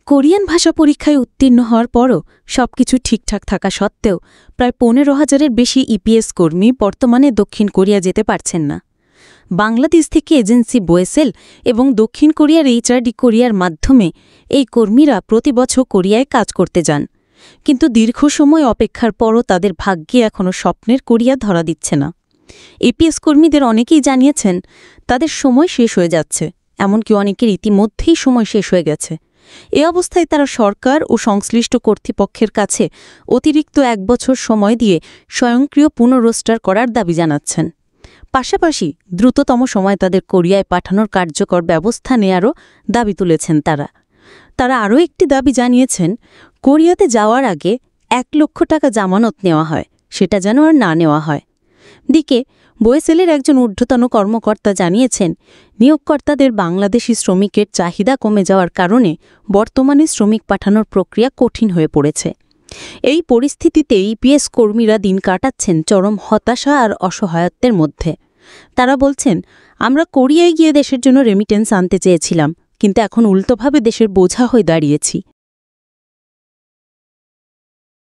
Korean ভাষা পরীক্ষায় উত্তীর্ণ হওয়ার পরও সবকিছু ঠিকঠাক থাকা সত্ত্বেও প্রায় 15,000-এর বেশি ইপিএস কর্মী বর্তমানে দক্ষিণ কোরিয়া যেতে পারছেন না। বাংলাদেশ থেকে এজেন্সি বোয়েসেল এবং দক্ষিণ কোরিয়ার এইচআরডি কোরিয়ার মাধ্যমে এই কর্মীরা প্রতিবছর কোরিয়ায় কাজ করতে যান, কিন্তু দীর্ঘ সময় অপেক্ষার পরও তাদের ভাগ্যে এখনও স্বপ্নের কোরিয়া ধরা দিচ্ছে না। ইপিএস কর্মীদের অনেকেই জানিয়েছেন তাদের সময় শেষ হয়ে যাচ্ছে, এমনকি অনেকের ইতিমধ্যেই সময় শেষ হয়ে গেছে। এ অবস্থায় তারা সরকার ও সংশ্লিষ্ট কর্তৃপক্ষের কাছে অতিরিক্ত 1 বছর সময় দিয়ে স্বয়ংক্রিয় পুনরোস্টার করার দাবি জানাচ্ছেন। পাশাপাশি দ্রুততম সময় তাদের কোরিয়ায় পাঠানোর কার্যকর ব্যবস্থা নেয়ারও দাবি তুলেছেন তারা আরও একটি দাবি জানিয়েছেন, কোরিয়াতে যাওয়ার আগে 1 লক্ষ টাকা জামানত নেওয়া হয়, সেটা যেন আর না নেওয়া হয়। দিকে বোয়েসেলের একজন ঊর্ধ্বতন কর্মকর্তা জানিয়েছেন, নিয়োগকর্তাদের বাংলাদেশি শ্রমিকের চাহিদা কমে যাওয়ার কারণে বর্তমানে শ্রমিক পাঠানোর প্রক্রিয়া কঠিন হয়ে পড়েছে। এই পরিস্থিতিতে ইপিএস কর্মীরা দিন কাটাচ্ছেন চরম হতাশা আর অসহায়ত্বের মধ্যে। তারা বলছেন, আমরা কোরিয়ায় গিয়ে দেশের জন্য রেমিটেন্স আনতে চেয়েছিলাম, কিন্তু এখন উল্টোভাবে দেশের বোঝা হয়ে দাঁড়িয়েছি।